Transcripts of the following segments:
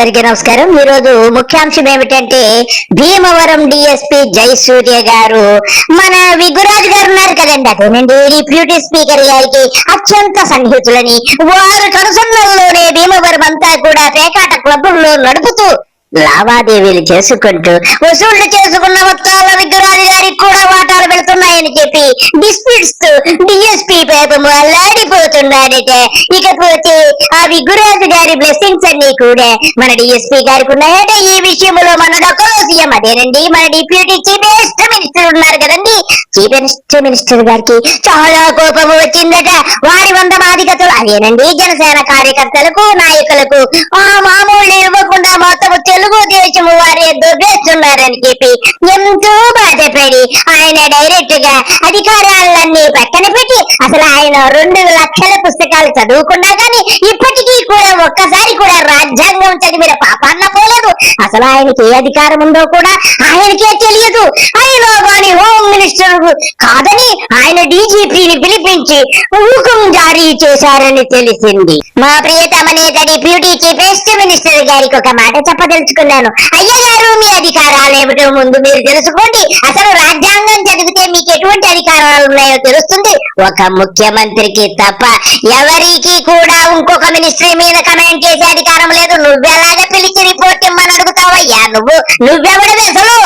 అందరికీ నమస్కారం. ఈ రోజు ముఖ్యాంశం ఏమిటంటే భీమవరం డిఎస్పీ జయసూర్య గారు మన విగ్గురాజు గారు ఉన్నారు కదండి, అదేనండి డిప్యూటీ స్పీకర్ గారికి అత్యంత సన్నిహితులని, వారు కనుసన్నల్లోనే భీమవరం అంతా కూడా పేకాట క్లబ్బుల్లో నడుపుతూ లావాదేవీలు చేసుకుంటూ వసూళ్లు చేసుకున్న మొత్తాల విగ్గురాజు గారికి కూడా వాటాలు పెడుతున్నాయని చెప్పి డిస్ప్యూట్స్ డిఎస్పీ పేపం అల్లాడిపోతున్నాడట. ఇకపోతే ఆ విగ్గురాజు గారి బ్లెస్సింగ్స్ అన్ని కూడా మన డిఎస్పీ గారికి ఉన్నాయట. ఈ విషయంలో మన సీఎం అదేనండి మన డిప్యూటీ చీఫ్ మినిస్టర్ ఉన్నారు కదండి, చీఫ్ మినిస్టర్ గారికి చాలా కోపం వచ్చిందట. వారి వందమాదికతలు అదేనండి జనసేన కార్యకర్తలకు నాయకులకు ఆ మామూలు ఇవ్వకుండా మొత్తం తెలుగుదేశం వారే దొబ్బేస్తున్నారని చెప్పి ఎంతో బాధపడి ఆయన డైరెక్ట్ గా అధికారాలన్నీ పక్కన పెట్టి అసలు ఆయన 2 లక్షల పుస్తకాలు చదువుకున్నా కానీ ఇప్పటికీ కూడా ఒక్కసారి కూడా రాజ్యాంగం చదివిన పాపాన్న పోలేదు. అసలు ఆయనకి ఏ అధికారం ఉందో కూడా ఆయనకే తెలియదు. ఆయన వారి హోమ్ మినిస్టర్ కాదని ఆయన డీజీపీని పిలిపించి హుకుం జారీ చేశారని తెలిసింది. మా ప్రియతమ నేత డిప్యూటీ చీఫ్ మినిస్టర్ గారికి ఒక మాట చెప్పదలుచుకున్నాను. అయ్యగారు, మీ అధికారాలు ఏమిటో ముందు మీరు తెలుసుకోండి. అసలు రాజ్యాంగం చదివితే మీకు ఎటువంటి అధికారాలు ఉన్నాయో తెలుస్తుంది. ఒక ముఖ్యమంత్రికి తప్ప ఎవరికి కూడా ఇంకొక మినిస్ట్రీ మీద కమెంట్ చేసే అధికారం లేదు. నువ్వెలాగా పిలిచి రిపోర్ట్ ఇమ్మని అడుగుతావయ్యా? నువ్వెవడవే అసలు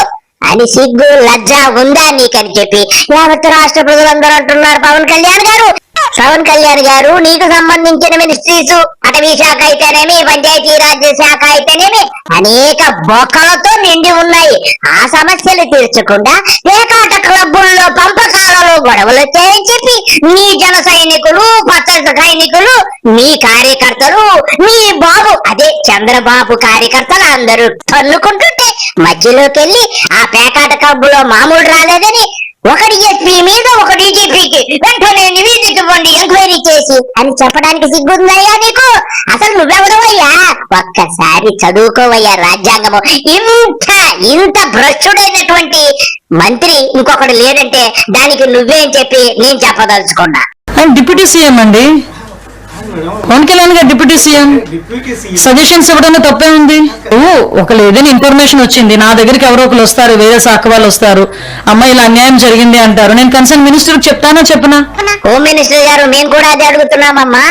అని సిగ్గు లజ్జ ఉందా నీకని చెప్పి యావత్ రాష్ట్ర ప్రజలందరూ అంటున్నారు. పవన్ కళ్యాణ్ గారు నీకు సంబంధించిన మినిస్ట్రీస్ అటవీ శాఖ అయితేనేమి, పంచాయతీ రాజ్ శాఖ అయితేనేమి అనేక బొక్కలతో నిండి ఉన్నాయి. ఆ సమస్యలు తీర్చకుండా పేకాట క్లబ్బుల్లో పంపకాలలో గొడవలు వచ్చాయని చెప్పి మీ జన సైనికులు, పచ్చ సైనికులు, మీ కార్యకర్తలు, మీ బాబు అదే చంద్రబాబు కార్యకర్తలు అందరూ తన్నుకుంటుంటే మధ్యలోకి వెళ్ళి ఆ పేకాట క్లబ్బులో మామూలు రాలేదని ఒక డిఎస్పీ మీద ఒక డీజీపీకి వెంటనే నివేదిక ఇవ్వండి ఎంక్వైరీ చేసి అని చెప్పడానికి సిగ్గుందయ్యా నీకు? అసలు నువ్వెవడవయ్యా? ఒక్కసారి చదువుకోవయ్యా రాజ్యాంగము. ఇంత భ్రష్టుడైనటువంటి మంత్రి ఇంకొకడు లేడంటే దానికి నువ్వేం చెప్పి నేను చెప్పదలుచుకున్నా. డిప్యూటీ సీఎం అండి, పవన్ కళ్యాణ్ గారు డిప్యూటీ సీఎం. సజెషన్స్ ఇవ్వడంలో తప్పే ఉంది. ఒకళ్ళు ఏదైనా ఇన్ఫర్మేషన్ వచ్చింది నా దగ్గరికి, ఎవరో ఒకరు వస్తారు, వేరే శాఖ వాళ్ళు వస్తారు, అమ్మాయి ఇలా అన్యాయం జరిగింది అంటారు, నేను కన్సర్న్ మినిస్టర్ చెప్తానా చెప్పనా? హోమ్ మినిస్టర్ గారు మేము కూడా అదే అడుగుతున్నామమ్మా.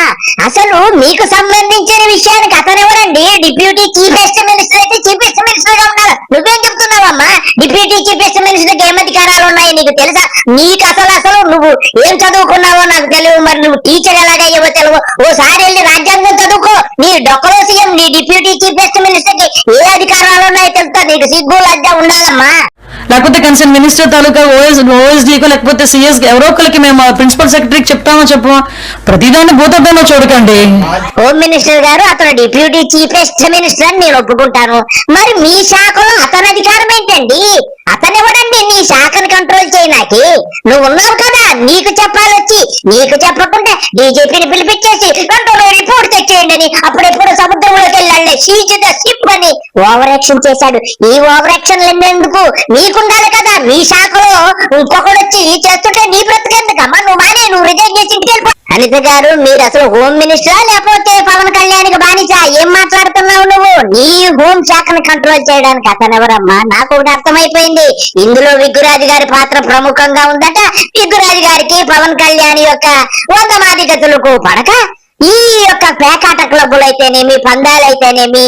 అసలు మీకు సంబంధించిన విషయానికి అతను ఎవరండి? డిప్యూటీ చీఫ్ మినిస్టర్ అయితే చీఫ్ మినిస్టర్ గా ఉన్నారు. నువ్వేం చెప్తున్నావమ్మా? డిప్యూటీ చీఫ్ మినిస్టర్ కి ఏం అధికారాలు ఉన్నాయి నీకు తెలుసా? నీకు అసలు నువ్వు ఏం చదువుకున్నావో నాకు తెలియదు. మరి నువ్వు టీచర్ ఎలాగయ్యావో తెలియదు. ఓసారి వెళ్ళి రాజ్యాంగం చదువుకో. నీ డొక్కలో సీఎం నీ డిప్యూటీ చీఫ్ మినిస్టర్ కి ఏ అధికారాలు ఉన్నాయో తెలుస్తా. నీకు సిగ్గు లజ్జ ఉండాలమ్మా. లేకపోతే కన్సర్న్ మినిస్టర్ తాలూకా ఓఎస్డీకో లేకపోతే సిఎస్ ఎవరో ఒకరికి మేము ప్రిన్సిపల్ సెక్రటరీకి చెప్తామో చెప్పమో. ప్రతిదాన్ని భూతద్దమో చూడకండి. హోమ్ మినిస్టర్ గారు అతను డిప్యూటీ చీఫ్ మినిస్టర్ అని నేను ఒప్పుకుంటాను. మరి మీ శాఖలో అతని అధికారం ఏంటండి? అతను ఎవడండి నీ శాఖను కంట్రోల్ చేయడానికి? నువ్వు ఉన్నావు కదా, నీకు చెప్పాలొచ్చి. నీకు చెప్పకుండా డీజీపీని పిలిపించేసి కంట్రోల్ రిపోర్ట్ తెచ్చేయండి అని అప్పుడెప్పుడు సముద్రంలోకి వెళ్ళాలి సీజ్ ద షిప్ అని ఓవర్ యాక్షన్ చేశాడు. ఈ ఓవర్ యాక్షన్ ఎందుకు? నీకుండాలి కదా. మీ శాఖలో ఇంకొకడు వచ్చి చేస్తుంటే నీ బ్రతికేందుకమ్మా? నువ్వు రిజైన్ చేసి ఇంటికి వెళ్ళిపో. అనిత గారు, మీరు అసలు హోమ్ మినిస్టరా లేకపోతే పవన్ కళ్యాణ్కి బానిసా? ఏం మాట్లాడుతున్నావు నువ్వు? నీ హోం శాఖను కంట్రోల్ చేయడానికి అతను ఎవరమ్మా? నాకు ఒకటి అర్థమైపోయింది. ఇందులో విగ్గురాజు గారి పాత్ర ప్రముఖంగా ఉందట. విగ్గురాజు గారికి పవన్ కళ్యాణ్ యొక్క వందమాదిగతులకు పడక ఈ యొక్క పేకాట క్లబ్బులు అయితేనేమి, పందాలైతేనేమి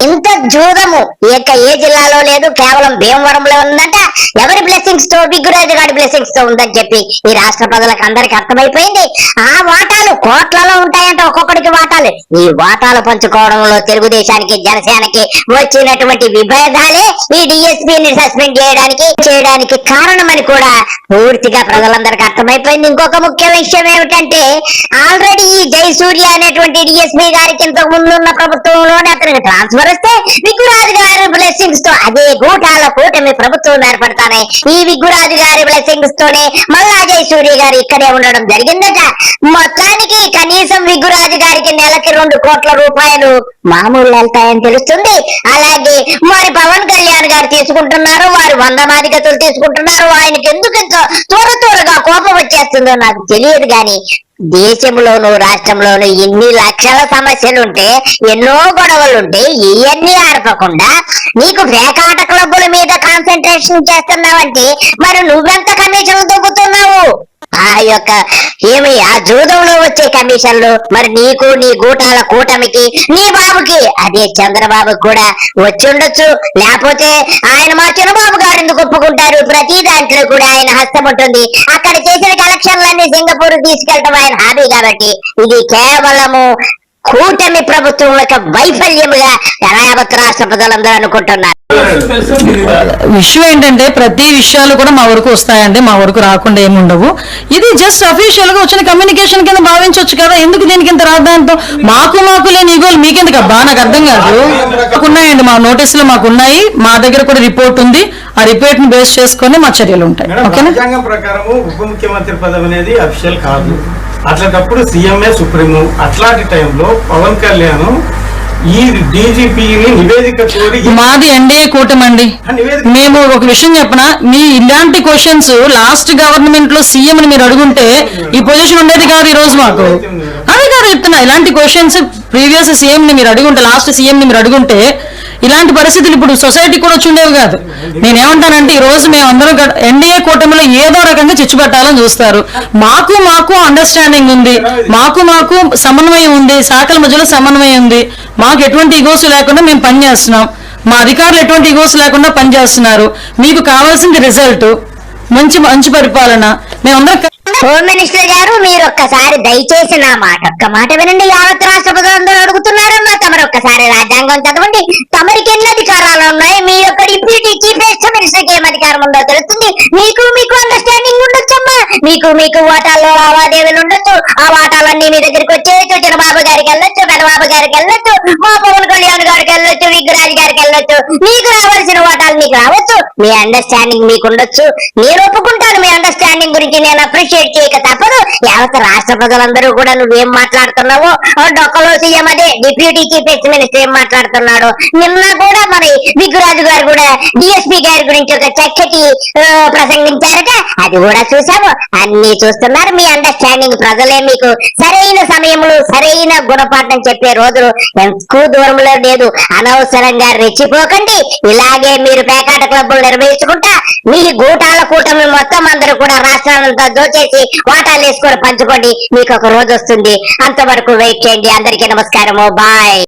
ఇంత జూదము ఏ జిల్లాలో లేదు, కేవలం భీమవరంలో ఉందంట. ఎవరి బ్లెస్సింగ్స్ తో? విగ్గురాజు గారి బ్లెస్సింగ్స్ తో ఉందని చెప్పి ఈ రాష్ట్ర ప్రజలకు అందరికి అర్థమైపోయింది. ఆ వాటాలు కోట్లలో ఉంటాయంట, ఒక్కొక్కడికి వాటాలు. ఈ వాటాలు పంచుకోవడంలో తెలుగుదేశానికి, జనసేనకి వచ్చినటువంటి విభేదాలే ఈ డిఎస్పీని సస్పెండ్ చేయడానికి కారణమని కూడా పూర్తిగా ప్రజలందరికీ అర్థమైపోయింది. ఇంకొక ముఖ్య విషయం ఏమిటంటే ఆల్రెడీ ఈ జయసూర్య అనేటువంటి డిఎస్పీ గారికి ఇంతకు ముందున్న ప్రభుత్వంలోనే అతనికి ట్రాన్స్ఫర్ వస్తే విగ్గురాజు గారి బ్లెస్సింగ్స్ తో అదే కూటమి ప్రభుత్వం ఏర్పడతానే ఈ విగ్గురాజు గారి బ్లెస్సింగ్స్ తోనే మళ్ళా జయసూర్య గారు ఇక్కడే ఉండడం జరిగిందట. మొత్తానికి కనీసం విగ్గురాజు గారికి నెలకి 2 కోట్ల రూపాయలు మామూలు వెళ్తాయని తెలుస్తుంది. అలాగే మరి పవన్ కళ్యాణ్ గారు తీసుకుంటున్నారు, వారు 100 మాదిగతులు తీసుకుంటున్నారు. ఆయనకి ఎందుకు త్వరగా కోపం వచ్చేస్తుందో నాకు తెలియదు గాని దేశంలోను రాష్ట్రంలోను ఇన్ని లక్షల సమస్యలుంటే, ఎన్నో గొడవలుంటే ఇవన్నీ ఆడపకుండా నీకు పేకాట క్లబ్బుల మీద కాన్సన్ట్రేషన్ చేస్తున్నావంటే మరి నువ్వెంత కమిషన్లు దొబ్బుతున్నావు? ఆ యొక్క ఆ జూదంలో వచ్చే కమిషన్లు మరి నీకు, నీ గూటాల కూటమికి, నీ బాబుకి, అదే చంద్రబాబుకి కూడా వచ్చి ఉండొచ్చు. లేకపోతే ఆయన మా చిన్నబాబు గారు ఎందుకు ఒప్పుకుంటారు? ప్రతి దాంట్లో కూడా ఆయన హస్తం ఉంటుంది. అక్కడ చేసిన కలెక్షన్లన్నీ సింగపూర్ తీసుకెళ్తాం ఆయన హాబీ. కాబట్టి ఇది కేవలము కూటమి ప్రభుత్వం యొక్క వైఫల్యముగా యావత్ రాష్ట్ర ప్రజలందరూ అనుకుంటున్నారు. విషయం ఏంటంటే ప్రతి విషయాలు కూడా మా వరకు వస్తాయండి, మా వరకు రాకుండా ఏముండవు. ఇది జస్ట్ అఫీషియల్ గా వచ్చిన కమ్యూనికేషన్ కింద భావించవచ్చు కదా. ఎందుకు దీనికి ఇంత రాద్దాంతో? మాకు లేని ఈగోలు మీకెందుకు అబ్బా? నాకు అర్థం కాదు. మాకున్నాయండి, మా నోటీసులు మాకున్నాయి, మా దగ్గర కూడా రిపోర్ట్ ఉంది. ఆ రిపోర్ట్ ని బేస్ చేసుకొని మా చర్యలు ఉంటాయి. ఓకేనా? రాజ్యాంగం ప్రకారం ఉప ముఖ్యమంత్రి పదవి అనేది అఫీషియల్ కాదు. అట్లాంటప్పుడు సీఎంఏ సుప్రీము. అట్లాంటి టైంలో పవన్ కళ్యాణ్ ఈ డీజీపీని నివేదిక కోరి, మాది ఎన్డీఏ కూటమి అండి. మేము ఒక విషయం చెప్పనా, మీ ఇలాంటి క్వశ్చన్స్ లాస్ట్ గవర్నమెంట్ లో సీఎం ని మీరు అడుగుంటే ఈ పొజిషన్ ఉండేది కాదు ఈ రోజు మాకు. అదే కాదు చెప్తున్నా, ఇలాంటి క్వశ్చన్స్ ప్రీవియస్ సీఎం ని మీరు అడుగుంటే, లాస్ట్ సీఎం ని మీరు అడుగుంటే ఇలాంటి పరిస్థితులు ఇప్పుడు సొసైటీ కూడా వచ్చి ఉండేవి కాదు. నేనేమంటానంటే ఈ రోజు మేము అందరం ఎన్డీఏ కూటమిలో ఏదో రకంగా చిచ్చు పెట్టాలని చూస్తారు. మాకు అండర్స్టాండింగ్ ఉంది, మాకు సమన్వయం ఉంది, శాఖల మధ్యలో సమన్వయం ఉంది. మాకు ఎటువంటి ఈగోస్ లేకుండా మేము పనిచేస్తున్నాం. మా అధికారులు ఎటువంటి ఈగోస్ లేకుండా పనిచేస్తున్నారు. మీకు కావాల్సింది రిజల్ట్, మంచి పరిపాలన. మేమందరం హోమ్ మినిస్టర్ గారు, మీరు ఒక్కసారి దయచేసి నా మాట ఒక్క మాట వినండి. యావత్ రాష్ట్ర ప్రజలందరూ అడుగుతున్నారమ్మా, తమరు ఒక్కసారి రాజ్యాంగం చదవండి. తమరికి ఎన్ని అధికారాలు ఉన్నాయి? మీ యొక్క డిప్యూటీ చీఫ్ మినిస్టర్ కి ఏం అధికారం ఉందో తెలుస్తుంది. మీకు అండర్స్టాండింగ్ ఉండొచ్చమ్మా. మీకు వాటాల్లో లావాదేవీలు ఉండొచ్చు. ఆ వాటాలన్నీ మీ దగ్గరికి వచ్చేయచ్చు. చిన్నబాబు గారికి వెళ్ళొచ్చు, పెద్దబాబు గారికి వెళ్ళొచ్చు, మా పవన్ కళ్యాణ్ గారికి వెళ్ళొచ్చు, విగ్రాజ్ గారికి వెళ్ళొచ్చు. మీకు రావాల్సిన వాటాలు మీకు రావచ్చు. మీ అండర్స్టాండింగ్ మీకు ఉండొచ్చు. నేను ఒప్పుకుంటాను, మీ అండర్స్టాండింగ్ గురించి నేను అప్రిషియేట్ చేయక తప్పదు. యావత్ రాష్ట్ర ప్రజలందరూ కూడా నువ్వేం మాట్లాడుతున్నావో, డొక్కలో సీఎం అదే డిప్యూటీ చీఫ్ మినిస్టర్ ఏం మాట్లాడుతున్నాడు. నిన్న కూడా మరి విగ్రాజు గారు కూడా డిఎస్పీ గారి గురించి ఒక చక్కటి ప్రసంగించారట, అది కూడా చూసాము. అన్ని చూస్తున్నారు. మీ అండర్స్టాండింగ్ ప్రజలే మీకు సరైన సమయంలో సరైన గుణపాఠం చెప్పే రోజులు ఎక్కువ దూరంలో లేదు. అనవసరంగా రెచ్చిపోకండి. ఇలాగే మీరు పేకాట క్లబ్బులు నిర్వహించుకుంటా మీ గూటాల కూటమి మొత్తం అందరూ కూడా రాష్ట్రాలంతా దోచేసి వాటాలు వేసుకొని పంచుకోండి. మీకు ఒక రోజు వస్తుంది. అంతవరకు వెయిట్ చేయండి. అందరికీ నమస్కారము. బాయ్.